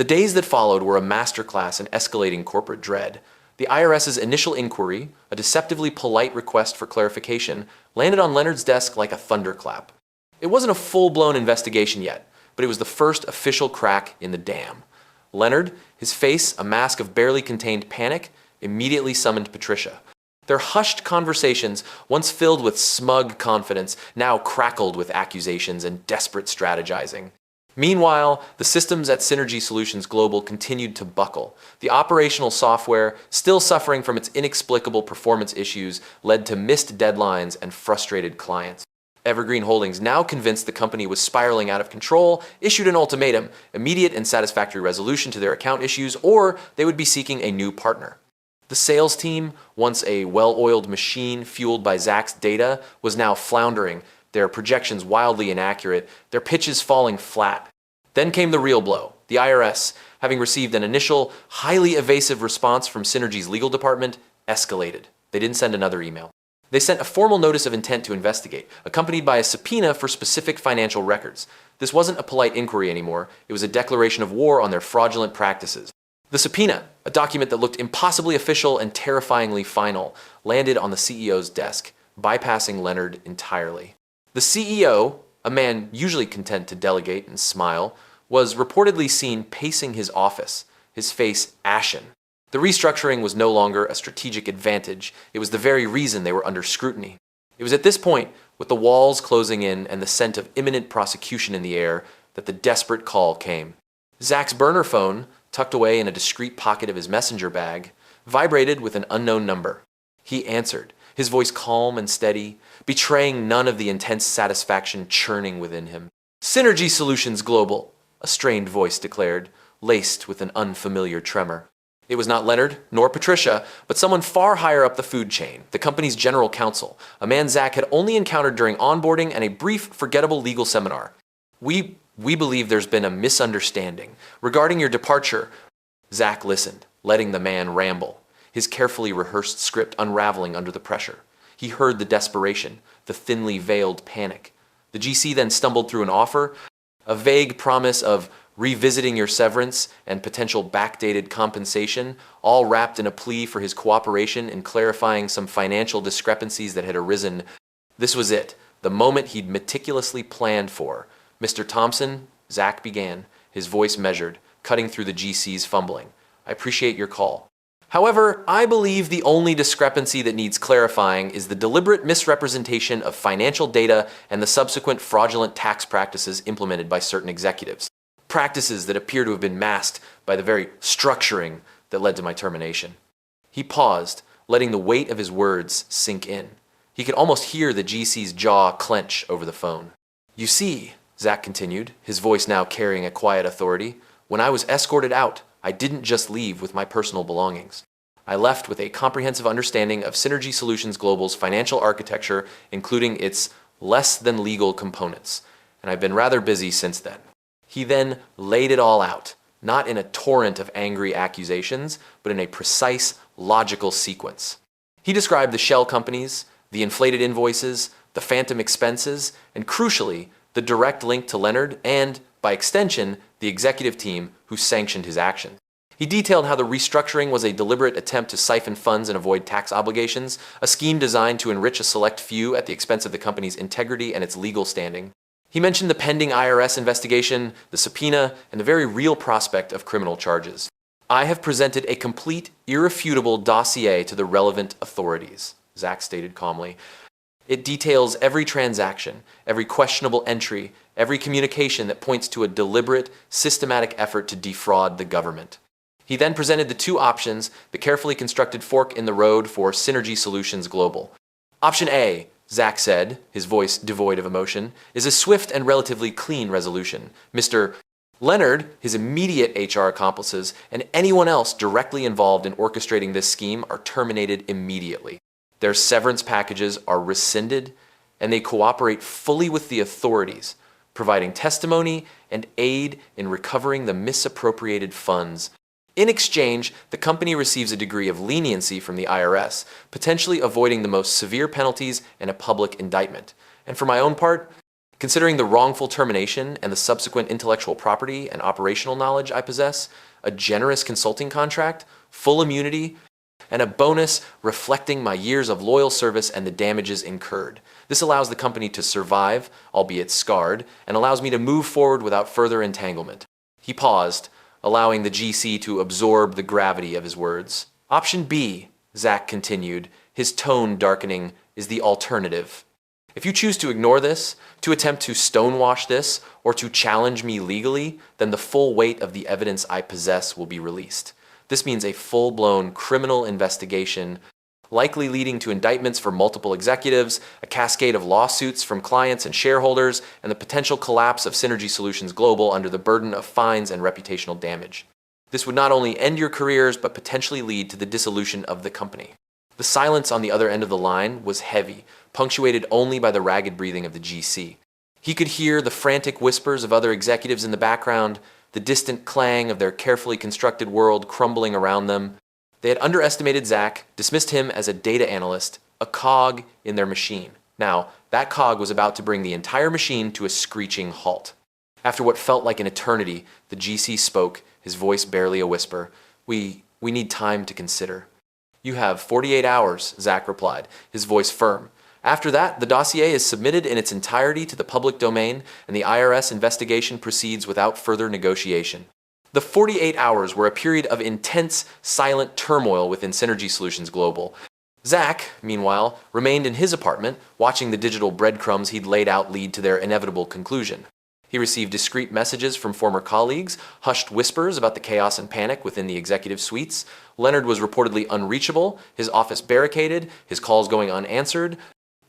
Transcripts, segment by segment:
The days that followed were a masterclass in escalating corporate dread. The IRS's initial inquiry, a deceptively polite request for clarification, landed on Leonard's desk like a thunderclap. It wasn't a full-blown investigation yet, but it was the first official crack in the dam. Leonard, his face a mask of barely contained panic, immediately summoned Patricia. Their hushed conversations, once filled with smug confidence, now crackled with accusations and desperate strategizing. Meanwhile, the systems at Synergy Solutions Global continued to buckle. The operational software, still suffering from its inexplicable performance issues, led to missed deadlines and frustrated clients. Evergreen Holdings, now convinced the company was spiraling out of control, issued an ultimatum: immediate and satisfactory resolution to their account issues, or they would be seeking a new partner. The sales team, once a well-oiled machine fueled by Zach's data, was now floundering, their projections wildly inaccurate, their pitches falling flat. Then came the real blow. The IRS, having received an initial, highly evasive response from Synergy's legal department, escalated. They didn't send another email. They sent a formal notice of intent to investigate, accompanied by a subpoena for specific financial records. This wasn't a polite inquiry anymore, it was a declaration of war on their fraudulent practices. The subpoena, a document that looked impossibly official and terrifyingly final, landed on the CEO's desk, bypassing Leonard entirely. The CEO, a man usually content to delegate and smile, was reportedly seen pacing his office, his face ashen. The restructuring was no longer a strategic advantage, it was the very reason they were under scrutiny. It was at this point, with the walls closing in and the scent of imminent prosecution in the air, that the desperate call came. Zach's burner phone, tucked away in a discreet pocket of his messenger bag, vibrated with an unknown number. He answered, his voice calm and steady, betraying none of the intense satisfaction churning within him. "Synergy Solutions Global," a strained voice declared, laced with an unfamiliar tremor. It was not Leonard, nor Patricia, but someone far higher up the food chain, the company's general counsel, a man Zach had only encountered during onboarding and a brief, forgettable legal seminar. We believe there's been a misunderstanding. Regarding your departure," Zach listened, letting the man ramble, his carefully rehearsed script unraveling under the pressure. He heard the desperation, the thinly veiled panic. The GC then stumbled through an offer, a vague promise of revisiting your severance and potential backdated compensation, all wrapped in a plea for his cooperation in clarifying some financial discrepancies that had arisen. This was it, the moment he'd meticulously planned for. "Mr. Thompson," Zach began, his voice measured, cutting through the GC's fumbling. "I appreciate your call. However, I believe the only discrepancy that needs clarifying is the deliberate misrepresentation of financial data and the subsequent fraudulent tax practices implemented by certain executives. Practices that appear to have been masked by the very structuring that led to my termination." He paused, letting the weight of his words sink in. He could almost hear the GC's jaw clench over the phone. "You see," Zach continued, his voice now carrying a quiet authority, "when I was escorted out, I didn't just leave with my personal belongings. I left with a comprehensive understanding of Synergy Solutions Global's financial architecture, including its less-than-legal components, and I've been rather busy since then." He then laid it all out, not in a torrent of angry accusations, but in a precise, logical sequence. He described the shell companies, the inflated invoices, the phantom expenses, and crucially, the direct link to Leonard and, by extension, the executive team who sanctioned his actions. He detailed how the restructuring was a deliberate attempt to siphon funds and avoid tax obligations, a scheme designed to enrich a select few at the expense of the company's integrity and its legal standing. He mentioned the pending IRS investigation, the subpoena, and the very real prospect of criminal charges. "I have presented a complete, irrefutable dossier to the relevant authorities," Zach stated calmly. "It details every transaction, every questionable entry, every communication that points to a deliberate, systematic effort to defraud the government." He then presented the two options, the carefully constructed fork in the road for Synergy Solutions Global. "Option A," Zach said, his voice devoid of emotion, "is a swift and relatively clean resolution. Mr. Leonard, his immediate HR accomplices, and anyone else directly involved in orchestrating this scheme are terminated immediately. Their severance packages are rescinded, and they cooperate fully with the authorities, providing testimony and aid in recovering the misappropriated funds. In exchange, the company receives a degree of leniency from the IRS, potentially avoiding the most severe penalties and a public indictment. And for my own part, Considering the wrongful termination and the subsequent intellectual property and operational knowledge I possess, a generous consulting contract, full immunity, and a bonus reflecting my years of loyal service and the damages incurred. This allows the company to survive, albeit scarred, and allows me to move forward without further entanglement. He paused, allowing the GC to absorb the gravity of his words. Option B, Zach continued, his tone darkening, is the alternative. If you choose to ignore this, to attempt to stonewash this, or to challenge me legally, then the full weight of the evidence I possess will be released. This means a full-blown criminal investigation, likely leading to indictments for multiple executives, a cascade of lawsuits from clients and shareholders, and the potential collapse of Synergy Solutions Global under the burden of fines and reputational damage. This would not only end your careers, but potentially lead to the dissolution of the company. The silence on the other end of the line was heavy, punctuated only by the ragged breathing of the GC. He could hear the frantic whispers of other executives in the background, the distant clang of their carefully constructed world crumbling around them. They had underestimated Zach, dismissed him as a data analyst, a cog in their machine. Now, that cog was about to bring the entire machine to a screeching halt. After what felt like an eternity, the GC spoke, his voice barely a whisper. We need time to consider. You have 48 hours, Zach replied, his voice firm. After that, the dossier is submitted in its entirety to the public domain, and the IRS investigation proceeds without further negotiation. The 48 hours were a period of intense, silent turmoil within Synergy Solutions Global. Zach, meanwhile, remained in his apartment, watching the digital breadcrumbs he'd laid out lead to their inevitable conclusion. He received discreet messages from former colleagues, hushed whispers about the chaos and panic within the executive suites. Leonard was reportedly unreachable, his office barricaded, his calls going unanswered.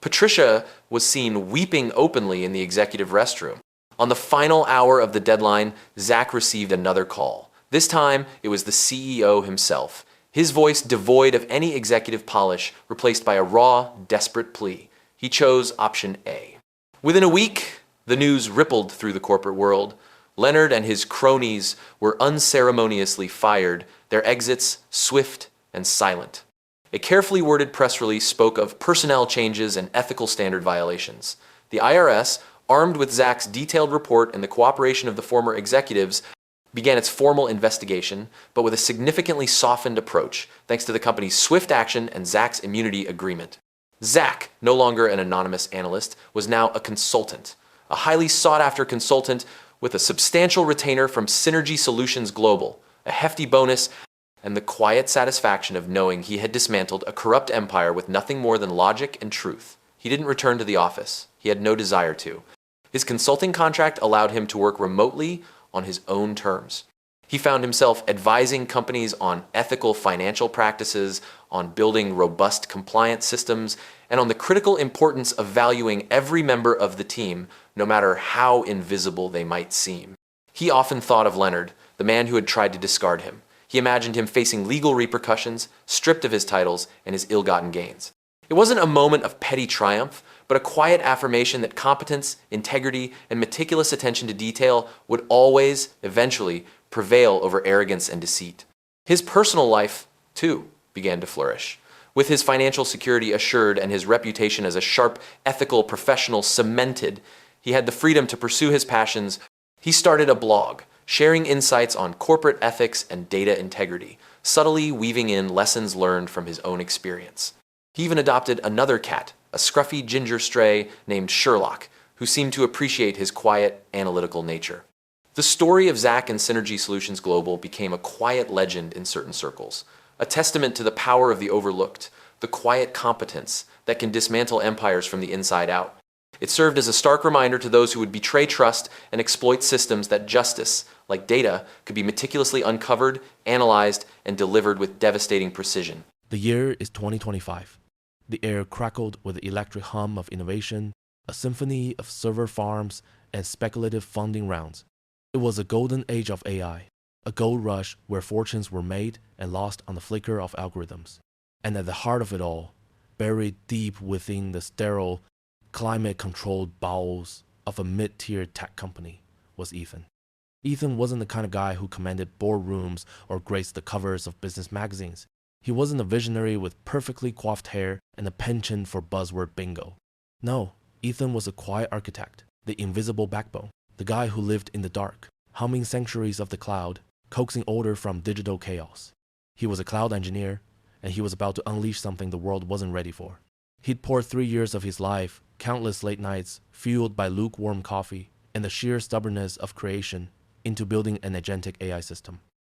Patricia was seen weeping openly in the executive restroom. On the final hour of the deadline, Zach received another call. This time, it was the CEO himself. His voice devoid of any executive polish, replaced by a raw, desperate plea. He chose option A. Within a week, the news rippled through the corporate world. Leonard and his cronies were unceremoniously fired, their exits swift and silent. A carefully worded press release spoke of personnel changes and ethical standard violations. The IRS, armed with Zach's detailed report and the cooperation of the former executives, began its formal investigation, but with a significantly softened approach, thanks to the company's swift action and Zach's immunity agreement. Zach, no longer an anonymous analyst, was now a consultant, a highly sought-after consultant with a substantial retainer from Synergy Solutions Global, a hefty bonus, and the quiet satisfaction of knowing he had dismantled a corrupt empire with nothing more than logic and truth. He didn't return to the office. He had no desire to. His consulting contract allowed him to work remotely on his own terms. He found himself advising companies on ethical financial practices, on building robust compliance systems, and on the critical importance of valuing every member of the team, no matter how invisible they might seem. He often thought of Leonard, the man who had tried to discard him. He imagined him facing legal repercussions, stripped of his titles and his ill-gotten gains. It wasn't a moment of petty triumph, but a quiet affirmation that competence, integrity, and meticulous attention to detail would always, eventually, prevail over arrogance and deceit. His personal life, too, began to flourish. With his financial security assured and his reputation as a sharp, ethical professional cemented, he had the freedom to pursue his passions. He started a blog, sharing insights on corporate ethics and data integrity, subtly weaving in lessons learned from his own experience. He even adopted another cat, a scruffy ginger stray named Sherlock, who seemed to appreciate his quiet, analytical nature. The story of Zach and Synergy Solutions Global became a quiet legend in certain circles, a testament to the power of the overlooked, the quiet competence that can dismantle empires from the inside out. It served as a stark reminder to those who would betray trust and exploit systems that justice, like data, could be meticulously uncovered, analyzed, and delivered with devastating precision. The year is 2025. The air crackled with the electric hum of innovation, a symphony of server farms, and speculative funding rounds. It was a golden age of AI, a gold rush where fortunes were made and lost on the flicker of algorithms. And at the heart of it all, buried deep within the sterile, climate-controlled bowels of a mid-tier tech company, was Ethan. Ethan wasn't the kind of guy who commanded boardrooms or graced the covers of business magazines. He wasn't a visionary with perfectly coiffed hair and a penchant for buzzword bingo. No, Ethan was a quiet architect, the invisible backbone, the guy who lived in the dark, humming sanctuaries of the cloud, coaxing order from digital chaos. He was a cloud engineer, and he was about to unleash something the world wasn't ready for. He'd poured 3 years of his life, countless late nights, fueled by lukewarm coffee, and the sheer stubbornness of creation, into building an agentic AI system.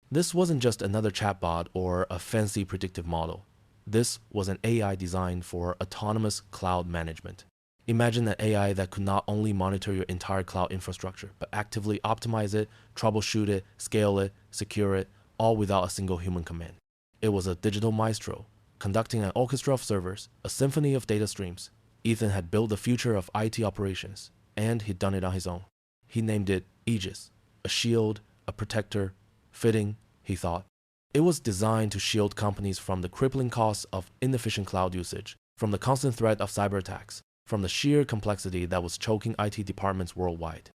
This wasn't just another chatbot or a fancy predictive model. This was an AI designed for autonomous cloud management. Imagine an AI that could not only monitor your entire cloud infrastructure, but actively optimize it, troubleshoot it, scale it, secure it, all without a single human command. It was a digital maestro, conducting an orchestra of servers, a symphony of data streams. Ethan had built the future of IT operations, and he'd done it on his own. He named it Aegis, a shield, a protector, fitting, he thought. It was designed to shield companies from the crippling costs of inefficient cloud usage, from the constant threat of cyber attacks, from the sheer complexity that was choking IT departments worldwide.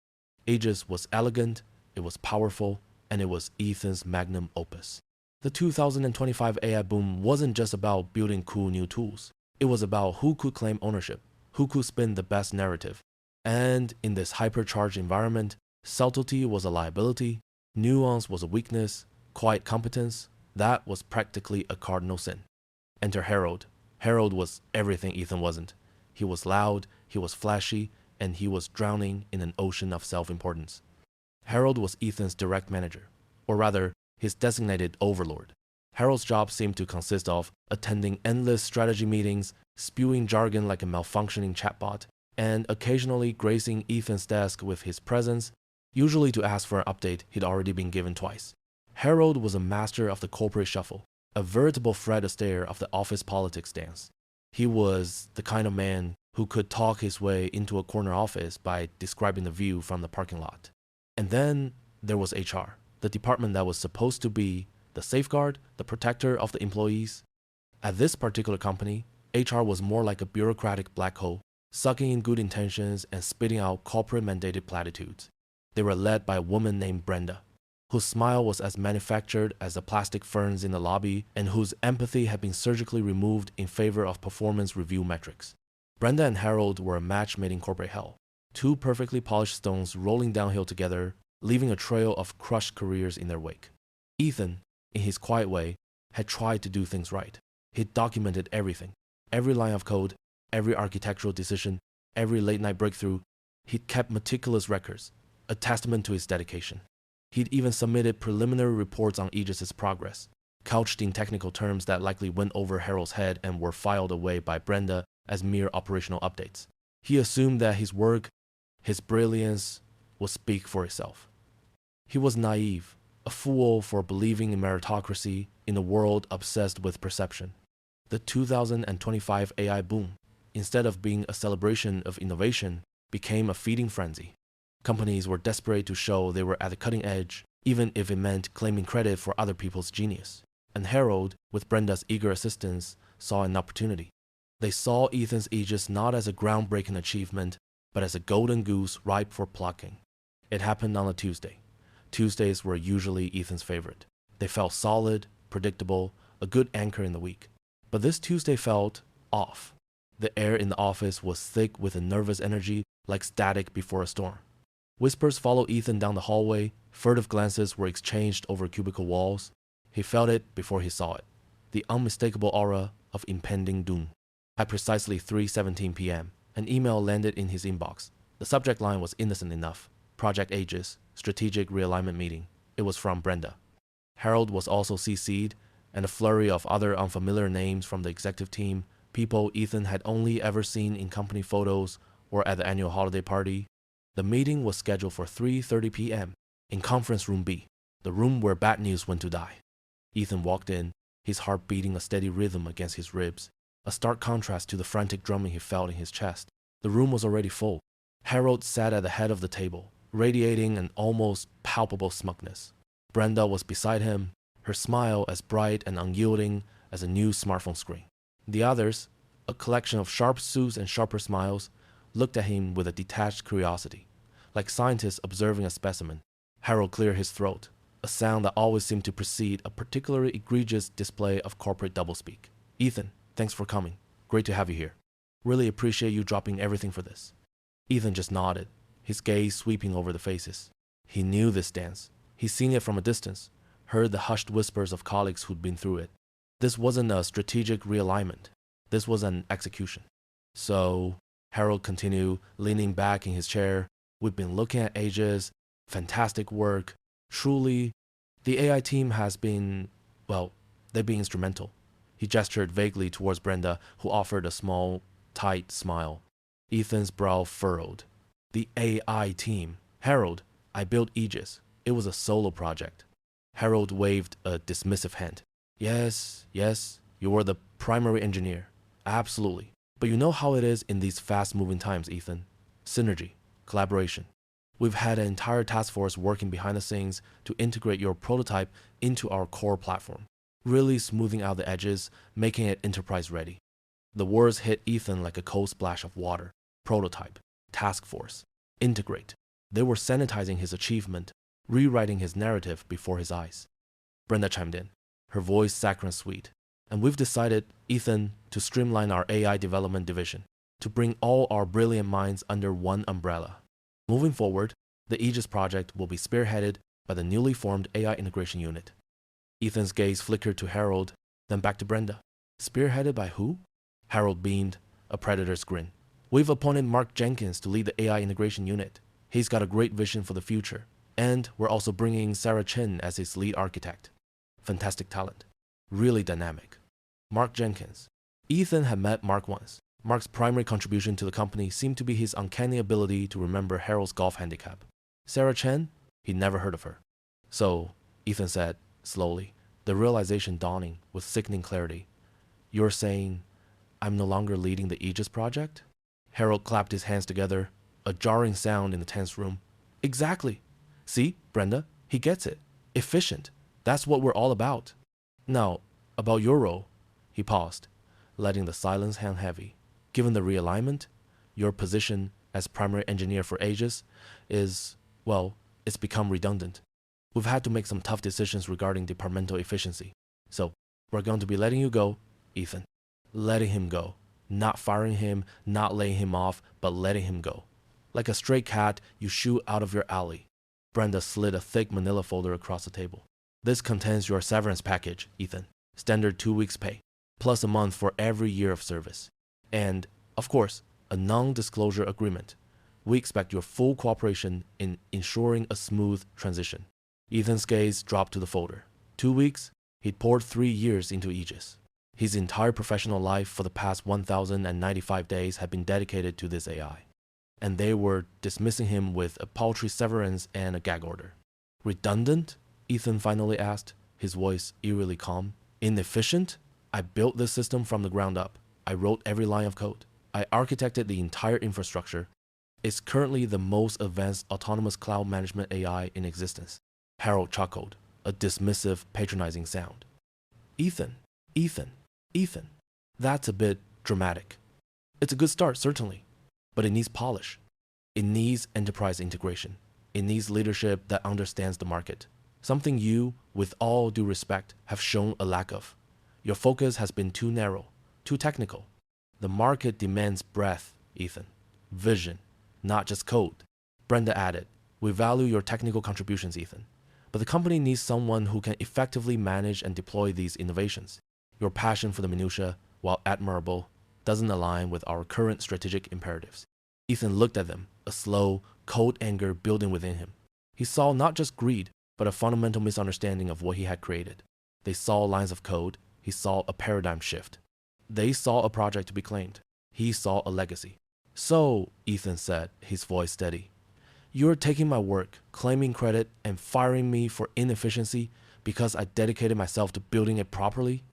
Aegis was elegant, it was powerful, and it was Ethan's magnum opus. The 2025 AI boom wasn't just about building cool new tools. It was about who could claim ownership, who could spin the best narrative. And in this hypercharged environment, subtlety was a liability, nuance was a weakness, quiet competence, that was practically a cardinal sin. Enter Harold. Harold was everything Ethan wasn't. He was loud, he was flashy, and he was drowning in an ocean of self-importance. Harold was Ethan's direct manager, or rather, his designated overlord. Harold's job seemed to consist of attending endless strategy meetings, spewing jargon like a malfunctioning chatbot, and occasionally gracing Ethan's desk with his presence, usually to ask for an update he'd already been given twice. Harold was a master of the corporate shuffle, a veritable Fred Astaire of the office politics dance. He was the kind of man who could talk his way into a corner office by describing the view from the parking lot. And then there was HR, the department that was supposed to be the safeguard, the protector of the employees. At this particular company, HR was more like a bureaucratic black hole, sucking in good intentions and spitting out corporate-mandated platitudes. They were led by a woman named Brenda, whose smile was as manufactured as the plastic ferns in the lobby and whose empathy had been surgically removed in favor of performance review metrics. Brenda and Harold were a match made in corporate hell, two perfectly polished stones rolling downhill together, leaving a trail of crushed careers in their wake. Ethan, in his quiet way, had tried to do things right. He'd documented everything, every line of code, every architectural decision, every late-night breakthrough. He'd kept meticulous records, a testament to his dedication. He'd even submitted preliminary reports on Aegis' progress, couched in technical terms that likely went over Harold's head and were filed away by Brenda as mere operational updates. He assumed that his work, his brilliance, would speak for itself. He was naive, a fool for believing in meritocracy in a world obsessed with perception. The 2025 AI boom, instead of being a celebration of innovation, became a feeding frenzy. Companies were desperate to show they were at the cutting edge, even if it meant claiming credit for other people's genius. And Harold, with Brenda's eager assistance, saw an opportunity. They saw Ethan's Aegis not as a groundbreaking achievement, but as a golden goose ripe for plucking. It happened on a Tuesday. Tuesdays were usually Ethan's favorite. They felt solid, predictable, a good anchor in the week. But this Tuesday felt off. The air in the office was thick with a nervous energy like static before a storm. Whispers followed Ethan down the hallway, furtive glances were exchanged over cubicle walls. He felt it before he saw it, the unmistakable aura of impending doom. At precisely 3:17 p.m., an email landed in his inbox. The subject line was innocent enough. Project Aegis, Strategic Realignment Meeting. It was from Brenda. Harold was also CC'd, and a flurry of other unfamiliar names from the executive team, people Ethan had only ever seen in company photos or at the annual holiday party. The meeting was scheduled for 3:30 p.m. in Conference Room B, the room where bad news went to die. Ethan walked in, his heart beating a steady rhythm against his ribs, a stark contrast to the frantic drumming he felt in his chest. The room was already full. Harold sat at the head of the table, radiating an almost palpable smugness. Brenda was beside him, her smile as bright and unyielding as a new smartphone screen. The others, a collection of sharp suits and sharper smiles, looked at him with a detached curiosity, like scientists observing a specimen. Harold cleared his throat, a sound that always seemed to precede a particularly egregious display of corporate doublespeak. Ethan, thanks for coming. Great to have you here. Really appreciate you dropping everything for this. Ethan just nodded. his gaze sweeping over the faces. He knew this dance. He'd seen it from a distance, heard the hushed whispers of colleagues who'd been through it. This wasn't a strategic realignment. This was an execution. So, Harold continued, leaning back in his chair. We've been looking at ages. Fantastic work. Truly, the AI team has been, well, they've been instrumental. He gestured vaguely towards Brenda, who offered a small, tight smile. Ethan's brow furrowed. The AI team. Harold, I built Aegis. It was a solo project. Harold waved a dismissive hand. Yes, you were the primary engineer. Absolutely. But you know how it is in these fast-moving times, Ethan. Synergy, collaboration. We've had an entire task force working behind the scenes to integrate your prototype into our core platform, really smoothing out the edges, making it enterprise-ready. The words hit Ethan like a cold splash of water. Prototype, task force, integrate. They were sanitizing his achievement, rewriting his narrative before his eyes. Brenda chimed in, her voice saccharine sweet. And we've decided, Ethan, to streamline our AI development division, to bring all our brilliant minds under one umbrella. Moving forward, the Aegis project will be spearheaded by the newly formed AI integration unit. Ethan's gaze flickered to Harold, then back to Brenda. Spearheaded by who? Harold beamed, a predator's grin. We've appointed Mark Jenkins to lead the AI integration unit. He's got a great vision for the future. And we're also bringing Sarah Chen as his lead architect. Fantastic talent. Really dynamic. Mark Jenkins. Ethan had met Mark once. Mark's primary contribution to the company seemed to be his uncanny ability to remember Harold's golf handicap. Sarah Chen? He'd never heard of her. So, Ethan said, slowly, the realization dawning with sickening clarity. You're saying I'm no longer leading the Aegis project? Harold clapped his hands together, a jarring sound in the tense room. Exactly. See, Brenda, he gets it. Efficient. That's what we're all about. Now, about your role. He paused, letting the silence hang heavy. Given the realignment, your position as primary engineer for Aegis is, well, it's become redundant. We've had to make some tough decisions regarding departmental efficiency. So, we're going to be letting you go, Ethan. Letting him go. Not firing him, not laying him off, but letting him go. Like a stray cat you shoo out of your alley. Brenda slid a thick manila folder across the table. This contains your severance package, Ethan. Standard 2 weeks pay, plus a month for every year of service. And, of course, a non-disclosure agreement. We expect your full cooperation in ensuring a smooth transition. Ethan's gaze dropped to the folder. 2 weeks? He'd poured 3 years into Aegis. His entire professional life for the past 1,095 days had been dedicated to this AI. And they were dismissing him with a paltry severance and a gag order. Redundant? Ethan finally asked, his voice eerily calm. Inefficient? I built this system from the ground up. I wrote every line of code. I architected the entire infrastructure. It's currently the most advanced autonomous cloud management AI in existence. Harold chuckled, a dismissive, patronizing sound. Ethan. That's a bit dramatic. It's a good start, certainly, but it needs polish. It needs enterprise integration. It needs leadership that understands the market. Something you, with all due respect, have shown a lack of. Your focus has been too narrow, too technical. The market demands breadth, Ethan. Vision, not just code. Brenda added, we value your technical contributions, Ethan. But the company needs someone who can effectively manage and deploy these innovations. Your passion for the minutiae, while admirable, doesn't align with our current strategic imperatives. Ethan looked at them, a slow, cold anger building within him. He saw not just greed, but a fundamental misunderstanding of what he had created. They saw lines of code. He saw a paradigm shift. They saw a project to be claimed. He saw a legacy. So, Ethan said, his voice steady, you're taking my work, claiming credit, and firing me for inefficiency because I dedicated myself to building it properly?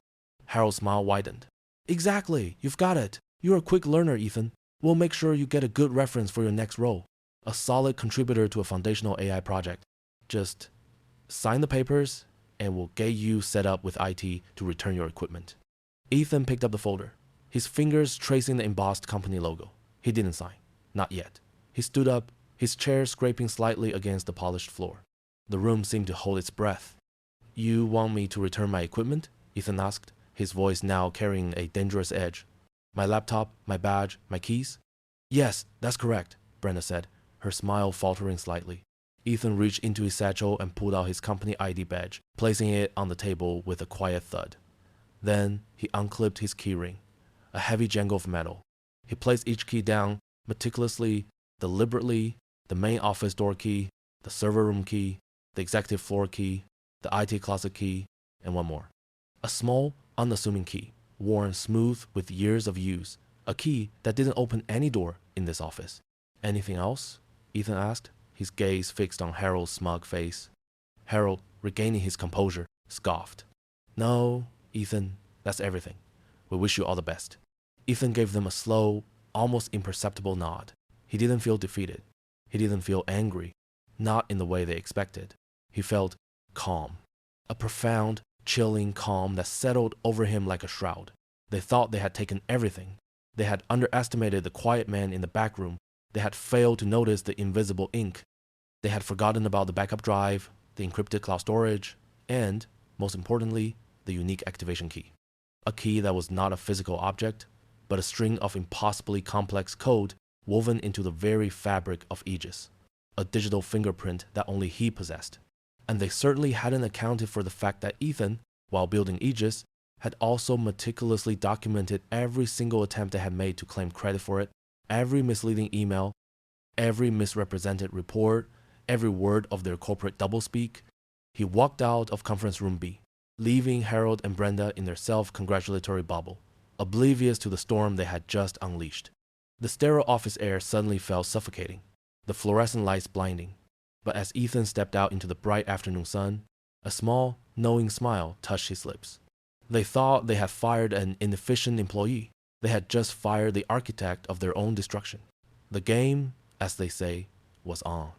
Harold's smile widened. Exactly, you've got it. You're a quick learner, Ethan. We'll make sure you get a good reference for your next role. A solid contributor to a foundational AI project. Just sign the papers, and we'll get you set up with IT to return your equipment. Ethan picked up the folder, his fingers tracing the embossed company logo. He didn't sign. Not yet. He stood up, his chair scraping slightly against the polished floor. The room seemed to hold its breath. You want me to return my equipment? Ethan asked, his voice now carrying a dangerous edge. My laptop, my badge, my keys? Yes, that's correct, Brenda said, her smile faltering slightly. Ethan reached into his satchel and pulled out his company ID badge, placing it on the table with a quiet thud. Then he unclipped his keyring, a heavy jangle of metal. He placed each key down meticulously, deliberately, the main office door key, the server room key, the executive floor key, the IT closet key, and one more. A small, unassuming key, worn smooth with years of use, a key that didn't open any door in this office. Anything else? Ethan asked, his gaze fixed on Harold's smug face. Harold, regaining his composure, scoffed. No, Ethan, that's everything. We wish you all the best. Ethan gave them a slow, almost imperceptible nod. He didn't feel defeated. He didn't feel angry, not in the way they expected. He felt calm. A profound, chilling calm that settled over him like a shroud. They thought they had taken everything. They had underestimated the quiet man in the back room. They had failed to notice the invisible ink. They had forgotten about the backup drive, the encrypted cloud storage, and, most importantly, the unique activation key. A key that was not a physical object, but a string of impossibly complex code woven into the very fabric of Aegis. A digital fingerprint that only he possessed. And they certainly hadn't accounted for the fact that Ethan, while building Aegis, had also meticulously documented every single attempt they had made to claim credit for it, every misleading email, every misrepresented report, every word of their corporate doublespeak. He walked out of conference room B, leaving Harold and Brenda in their self-congratulatory bubble, oblivious to the storm they had just unleashed. The sterile office air suddenly felt suffocating, the fluorescent lights blinding. But as Ethan stepped out into the bright afternoon sun, a small, knowing smile touched his lips. They thought they had fired an inefficient employee. They had just fired the architect of their own destruction. The game, as they say, was on.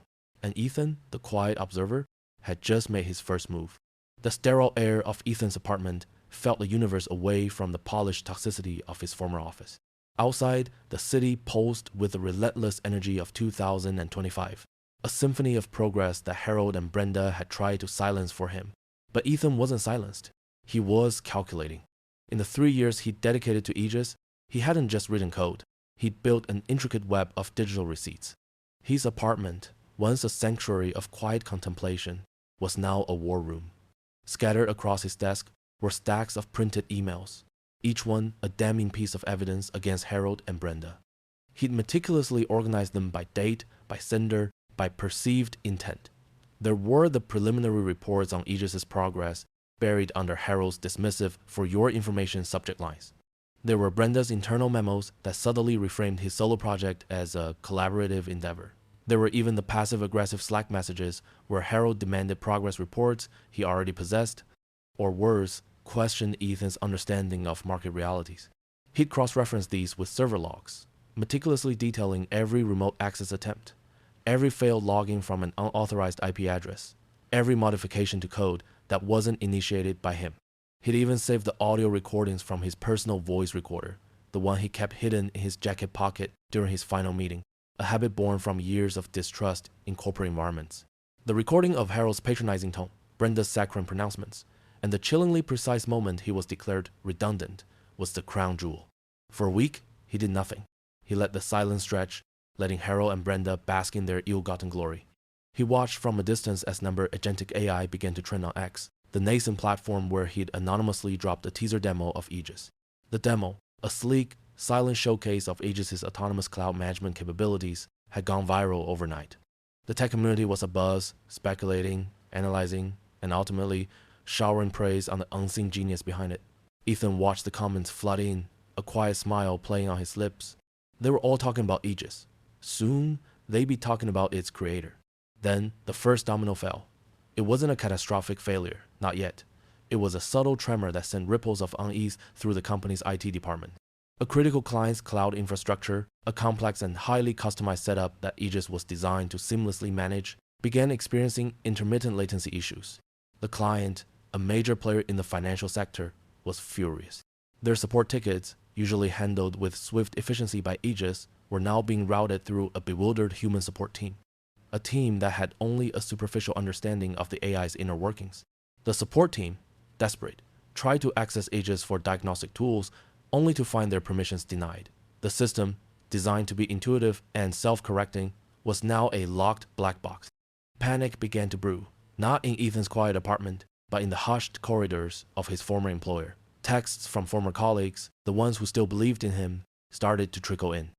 And Ethan, the quiet observer, had just made his first move. The sterile air of Ethan's apartment felt the universe away from the polished toxicity of his former office. Outside, the city pulsed with the relentless energy of 2025, a symphony of progress that Harold and Brenda had tried to silence for him. But Ethan wasn't silenced. He was calculating. In the 3 years he dedicated to Aegis, he hadn't just written code. He'd built an intricate web of digital receipts. His apartment, once a sanctuary of quiet contemplation, was now a war room. Scattered across his desk were stacks of printed emails, each one a damning piece of evidence against Harold and Brenda. He'd meticulously organized them by date, by sender, by perceived intent. There were the preliminary reports on Aegis' progress buried under Harold's dismissive "for your information" subject lines. There were Brenda's internal memos that subtly reframed his solo project as a collaborative endeavor. There were even the passive-aggressive Slack messages where Harold demanded progress reports he already possessed, or worse, questioned Ethan's understanding of market realities. He'd cross-reference these with server logs, meticulously detailing every remote access attempt, every failed login from an unauthorized IP address, every modification to code that wasn't initiated by him. He'd even saved the audio recordings from his personal voice recorder, the one he kept hidden in his jacket pocket during his final meeting, a habit born from years of distrust in corporate environments. The recording of Harold's patronizing tone, Brenda's saccharine pronouncements, and the chillingly precise moment he was declared redundant was the crown jewel. For a week, he did nothing. He let the silence stretch, letting Harold and Brenda bask in their ill-gotten glory. He watched from a distance as number Agentic AI began to trend on X, the nascent platform where he'd anonymously dropped a teaser demo of Aegis. The demo, a sleek, silent showcase of Aegis' autonomous cloud management capabilities, had gone viral overnight. The tech community was abuzz, speculating, analyzing, and ultimately showering praise on the unseen genius behind it. Ethan watched the comments flood in, a quiet smile playing on his lips. They were all talking about Aegis. Soon, they'd be talking about its creator. Then, the first domino fell. It wasn't a catastrophic failure, not yet. It was a subtle tremor that sent ripples of unease through the company's IT department. A critical client's cloud infrastructure, a complex and highly customized setup that Aegis was designed to seamlessly manage, began experiencing intermittent latency issues. The client, a major player in the financial sector, was furious. Their support tickets, usually handled with swift efficiency by Aegis, were now being routed through a bewildered human support team. A team that had only a superficial understanding of the AI's inner workings. The support team, desperate, tried to access Aegis for diagnostic tools only to find their permissions denied. The system, designed to be intuitive and self-correcting, was now a locked black box. Panic began to brew, not in Ethan's quiet apartment, but in the hushed corridors of his former employer. Texts from former colleagues, the ones who still believed in him, started to trickle in.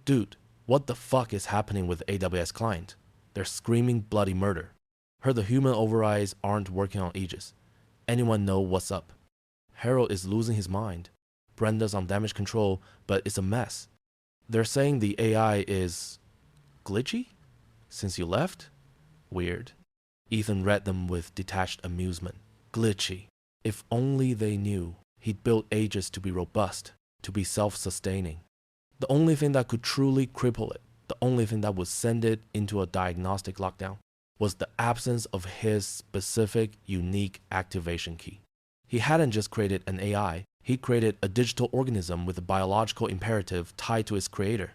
Dude, what the fuck is happening with the AWS client? They're screaming bloody murder. Heard the human overrides aren't working on Aegis. Anyone know what's up? Harold is losing his mind. Brenda's on damage control, but it's a mess. They're saying the AI is glitchy? Since you left? Weird. Ethan read them with detached amusement. Glitchy. If only they knew. He'd built Aegis to be robust, to be self-sustaining. The only thing that could truly cripple it, the only thing that would send it into a diagnostic lockdown, was the absence of his specific, unique activation key. He hadn't just created an AI, he'd created a digital organism with a biological imperative tied to its creator.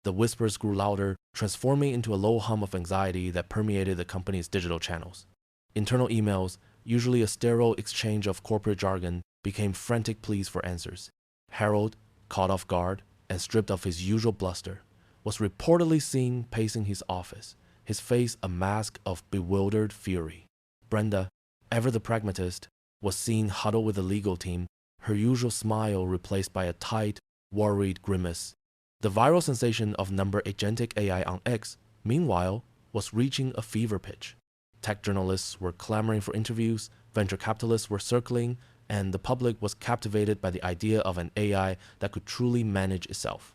The whispers grew louder, transforming into a low hum of anxiety that permeated the company's digital channels. Internal emails, usually a sterile exchange of corporate jargon, became frantic pleas for answers. Harold, caught off guard and stripped of his usual bluster, was reportedly seen pacing his office, his face a mask of bewildered fury. Brenda, ever the pragmatist, was seen huddled with the legal team, her usual smile replaced by a tight, worried grimace. The viral sensation of number Agentic AI on X, meanwhile, was reaching a fever pitch. Tech journalists were clamoring for interviews, venture capitalists were circling, and the public was captivated by the idea of an AI that could truly manage itself.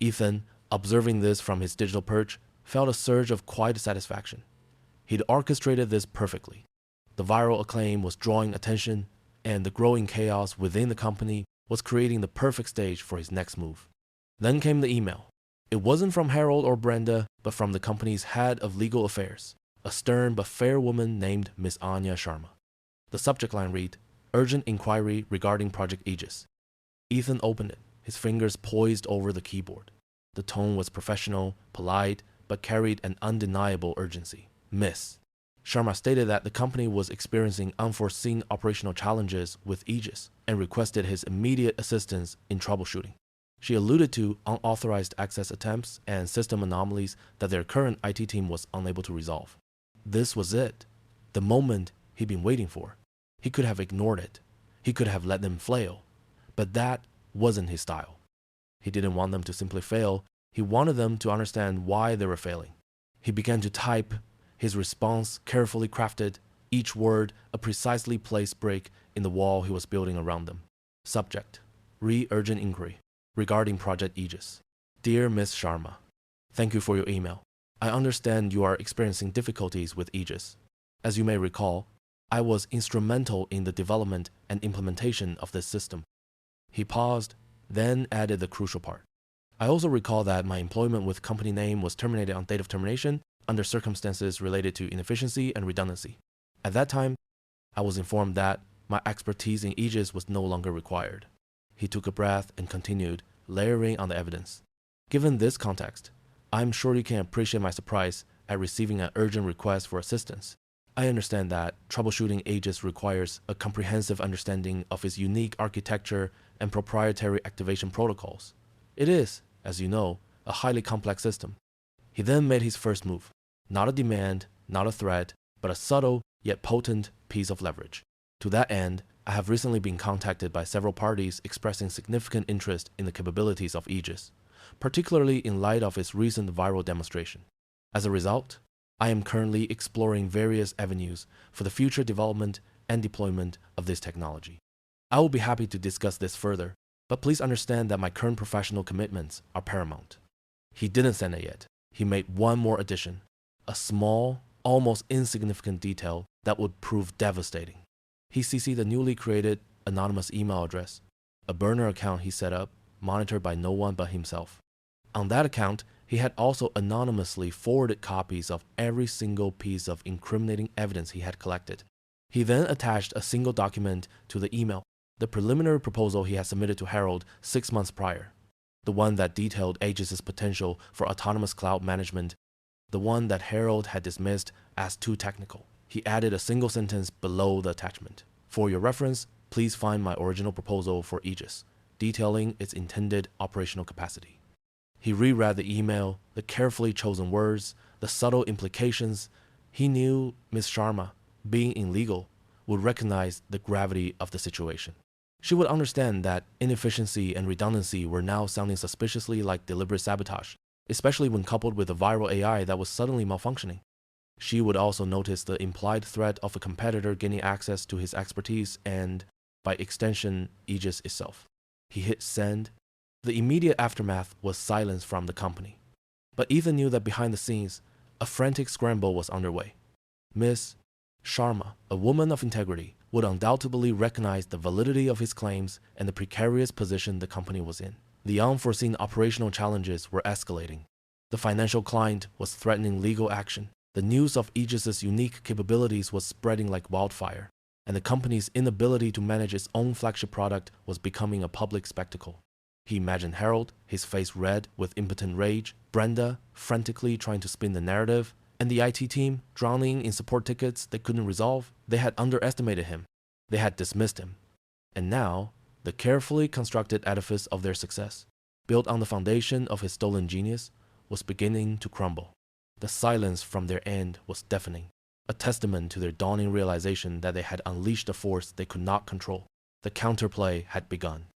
Ethan, observing this from his digital perch, felt a surge of quiet satisfaction. He'd orchestrated this perfectly. The viral acclaim was drawing attention, and the growing chaos within the company was creating the perfect stage for his next move. Then came the email. It wasn't from Harold or Brenda, but from the company's head of legal affairs, a stern but fair woman named Miss Anya Sharma. The subject line read, "Urgent inquiry regarding Project Aegis." Ethan opened it, his fingers poised over the keyboard. The tone was professional, polite, but carried an undeniable urgency. Miss. Sharma stated that the company was experiencing unforeseen operational challenges with Aegis and requested his immediate assistance in troubleshooting. She alluded to unauthorized access attempts and system anomalies that their current IT team was unable to resolve. This was it, the moment he'd been waiting for. He could have ignored it. He could have let them flail. But that wasn't his style. He didn't want them to simply fail. He wanted them to understand why they were failing. He began to type, his response carefully crafted, each word a precisely placed brick in the wall he was building around them. Subject: Urgent inquiry regarding Project Aegis. Dear Miss Sharma, thank you for your email. I understand you are experiencing difficulties with Aegis. As you may recall, I was instrumental in the development and implementation of this system. He paused, then added the crucial part. I also recall that my employment with company name was terminated on date of termination under circumstances related to inefficiency and redundancy. At that time, I was informed that my expertise in Aegis was no longer required. He took a breath and continued, layering on the evidence. Given this context, I'm sure you can appreciate my surprise at receiving an urgent request for assistance. I understand that troubleshooting Aegis requires a comprehensive understanding of its unique architecture and proprietary activation protocols. It is, as you know, a highly complex system. He then made his first move. Not a demand, not a threat, but a subtle yet potent piece of leverage. To that end, I have recently been contacted by several parties expressing significant interest in the capabilities of Aegis, particularly in light of its recent viral demonstration. As a result, I am currently exploring various avenues for the future development and deployment of this technology. I will be happy to discuss this further, but please understand that my current professional commitments are paramount. He didn't send it yet. He made one more addition, a small, almost insignificant detail that would prove devastating. He CC'd the newly created anonymous email address, a burner account he set up, monitored by no one but himself. On that account, he had also anonymously forwarded copies of every single piece of incriminating evidence he had collected. He then attached a single document to the email, the preliminary proposal he had submitted to Harold 6 months prior, the one that detailed Aegis' potential for autonomous cloud management, the one that Harold had dismissed as too technical. He added a single sentence below the attachment. For your reference, please find my original proposal for Aegis, detailing its intended operational capacity. He reread the email, the carefully chosen words, the subtle implications. He knew Miss Sharma, being in legal, would recognize the gravity of the situation. She would understand that inefficiency and redundancy were now sounding suspiciously like deliberate sabotage, especially when coupled with a viral AI that was suddenly malfunctioning. She would also notice the implied threat of a competitor gaining access to his expertise and, by extension, Aegis itself. He hit send. The immediate aftermath was silence from the company. But Ethan knew that behind the scenes, a frantic scramble was underway. Miss Sharma, a woman of integrity, would undoubtedly recognize the validity of his claims and the precarious position the company was in. The unforeseen operational challenges were escalating. The financial client was threatening legal action. The news of Aegis's unique capabilities was spreading like wildfire, and the company's inability to manage its own flagship product was becoming a public spectacle. He imagined Harold, his face red with impotent rage, Brenda frantically trying to spin the narrative, and the IT team drowning in support tickets they couldn't resolve. They had underestimated him. They had dismissed him. And now, the carefully constructed edifice of their success, built on the foundation of his stolen genius, was beginning to crumble. The silence from their end was deafening, a testament to their dawning realization that they had unleashed a force they could not control. The counterplay had begun.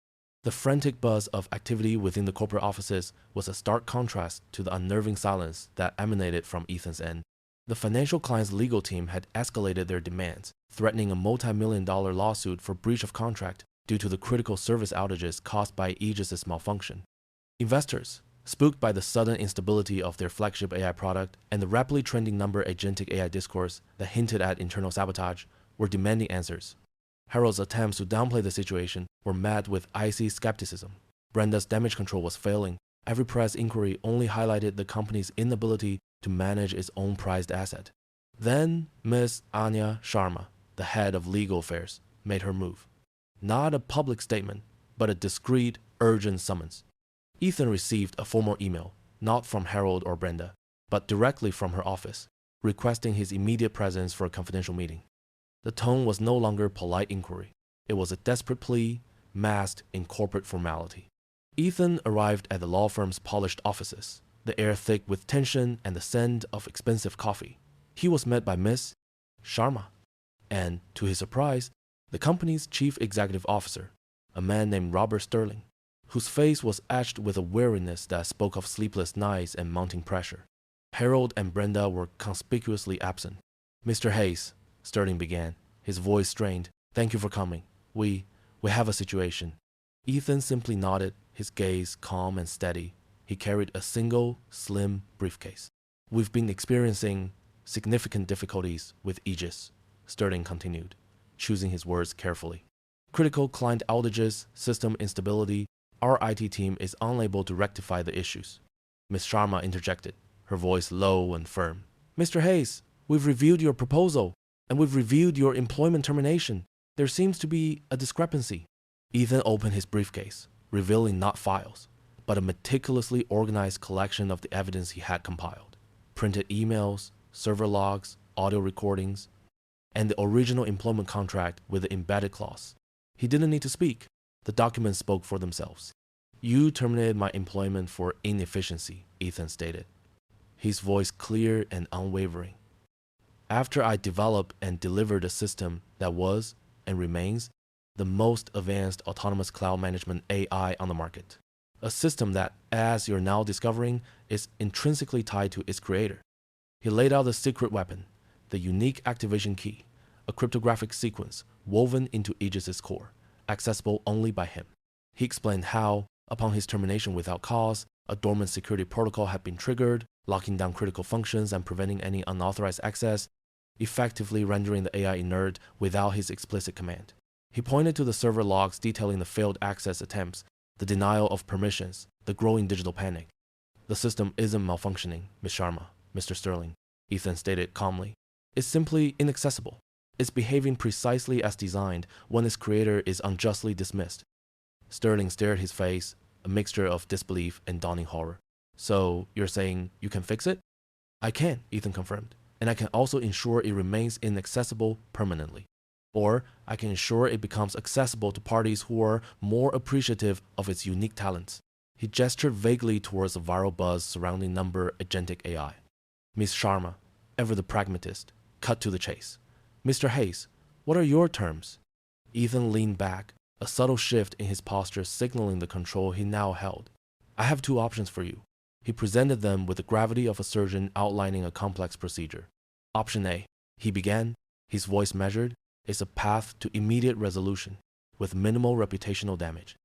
The frantic buzz of activity within the corporate offices was a stark contrast to the unnerving silence that emanated from Ethan's end. The financial client's legal team had escalated their demands, threatening a multi-million-dollar lawsuit for breach of contract due to the critical service outages caused by Aegis's malfunction. Investors, spooked by the sudden instability of their flagship AI product and the rapidly trending number Agentic AI discourse that hinted at internal sabotage, were demanding answers. Harold's attempts to downplay the situation were met with icy skepticism. Brenda's damage control was failing. Every press inquiry only highlighted the company's inability to manage its own prized asset. Then Miss Anya Sharma, the head of legal affairs, made her move. Not a public statement, but a discreet, urgent summons. Ethan received a formal email, not from Harold or Brenda, but directly from her office, requesting his immediate presence for a confidential meeting. The tone was no longer polite inquiry. It was a desperate plea, masked in corporate formality. Ethan arrived at the law firm's polished offices, the air thick with tension and the scent of expensive coffee. He was met by Miss Sharma, and, to his surprise, the company's chief executive officer, a man named Robert Sterling, whose face was etched with a weariness that spoke of sleepless nights and mounting pressure. Harold and Brenda were conspicuously absent. Mr. Hayes, Sterling began, his voice strained. Thank you for coming. We have a situation. Ethan simply nodded, his gaze calm and steady. He carried a single, slim briefcase. We've been experiencing significant difficulties with Aegis, Sterling continued, choosing his words carefully. Critical client outages, system instability. Our IT team is unable to rectify the issues. Ms. Sharma interjected, her voice low and firm. Mr. Hayes, we've reviewed your proposal, and we've reviewed your employment termination. There seems to be a discrepancy. Ethan opened his briefcase, revealing not files, but a meticulously organized collection of the evidence he had compiled. Printed emails, server logs, audio recordings, and the original employment contract with the embedded clause. He didn't need to speak. The documents spoke for themselves. You terminated my employment for inefficiency, Ethan stated, his voice clear and unwavering. After I developed and delivered a system that was, and remains, the most advanced autonomous cloud management AI on the market. A system that, as you're now discovering, is intrinsically tied to its creator. He laid out the secret weapon, the unique activation key, a cryptographic sequence woven into Aegis's core, accessible only by him. He explained how, upon his termination without cause, a dormant security protocol had been triggered, locking down critical functions and preventing any unauthorized access, effectively rendering the AI inert without his explicit command. He pointed to the server logs detailing the failed access attempts, the denial of permissions, the growing digital panic. The system isn't malfunctioning, Ms. Sharma, Mr. Sterling, Ethan stated calmly. It's simply inaccessible. It's behaving precisely as designed when its creator is unjustly dismissed. Sterling stared his face, a mixture of disbelief and dawning horror. So, you're saying you can fix it? I can, Ethan confirmed, and I can also ensure it remains inaccessible permanently. Or, I can ensure it becomes accessible to parties who are more appreciative of its unique talents. He gestured vaguely towards the viral buzz surrounding number Agentic AI. Miss Sharma, ever the pragmatist, cut to the chase. Mr. Hayes, what are your terms? Ethan leaned back, a subtle shift in his posture signaling the control he now held. I have two options for you. He presented them with the gravity of a surgeon outlining a complex procedure. Option A, he began, his voice measured, is a path to immediate resolution, with minimal reputational damage.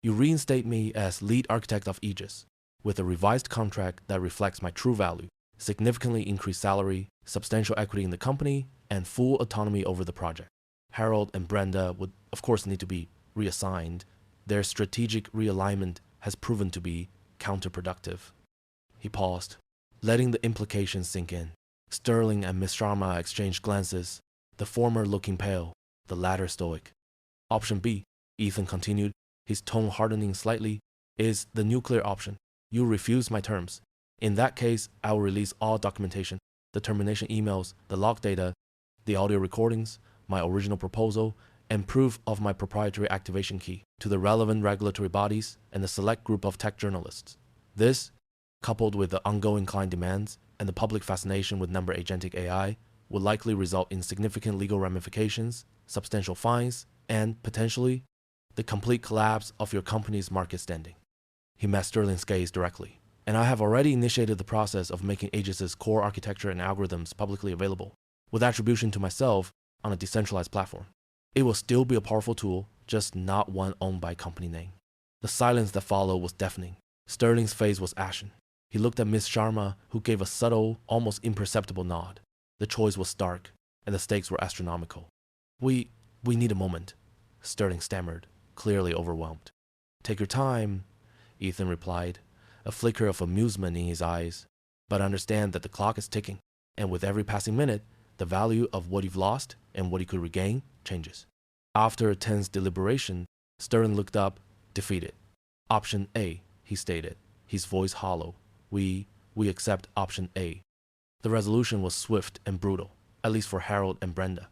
You reinstate me as lead architect of Aegis, with a revised contract that reflects my true value, significantly increased salary, substantial equity in the company, and full autonomy over the project. Harold and Brenda would, of course, need to be reassigned. Their strategic realignment has proven to be counterproductive. He paused, letting the implications sink in. Sterling and Miss Sharma exchanged glances, the former looking pale, the latter stoic. Option B, Ethan continued, his tone hardening slightly, is the nuclear option. You refuse my terms. In that case, I will release all documentation, the termination emails, the log data, the audio recordings, my original proposal, and proof of my proprietary activation key to the relevant regulatory bodies and the select group of tech journalists. This, coupled with the ongoing client demands and the public fascination with number agentic AI, would likely result in significant legal ramifications, substantial fines, and, potentially, the complete collapse of your company's market standing. He met Sterling's gaze directly. And I have already initiated the process of making Aegis' core architecture and algorithms publicly available, with attribution to myself on a decentralized platform. It will still be a powerful tool, just not one owned by company name. The silence that followed was deafening. Sterling's face was ashen. He looked at Miss Sharma, who gave a subtle, almost imperceptible nod. The choice was stark, and the stakes were astronomical. We need a moment, Sterling stammered, clearly overwhelmed. Take your time, Ethan replied, a flicker of amusement in his eyes. But understand that the clock is ticking, and with every passing minute, the value of what you've lost and what you could regain changes. After a tense deliberation, Sterling looked up, defeated. Option A, he stated, his voice hollow. We accept option A. The resolution was swift and brutal, at least for Harold and Brenda.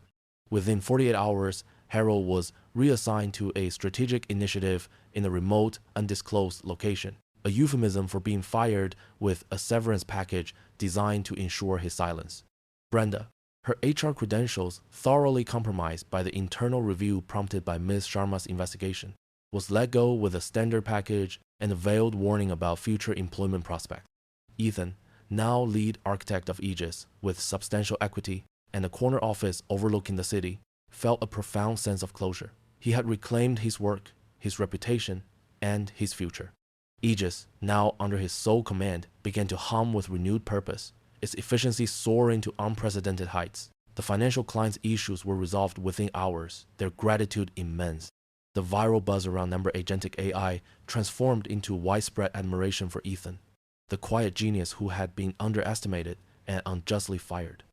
Within 48 hours, Harold was reassigned to a strategic initiative in a remote, undisclosed location, a euphemism for being fired with a severance package designed to ensure his silence. Brenda, her HR credentials thoroughly compromised by the internal review prompted by Ms. Sharma's investigation, was let go with a standard package and a veiled warning about future employment prospects. Ethan, now lead architect of Aegis with substantial equity and a corner office overlooking the city, felt a profound sense of closure. He had reclaimed his work, his reputation, and his future. Aegis, now under his sole command, began to hum with renewed purpose, its efficiency soaring to unprecedented heights. The financial clients' issues were resolved within hours, their gratitude immense. The viral buzz around number agentic AI transformed into widespread admiration for Ethan, the quiet genius who had been underestimated and unjustly fired.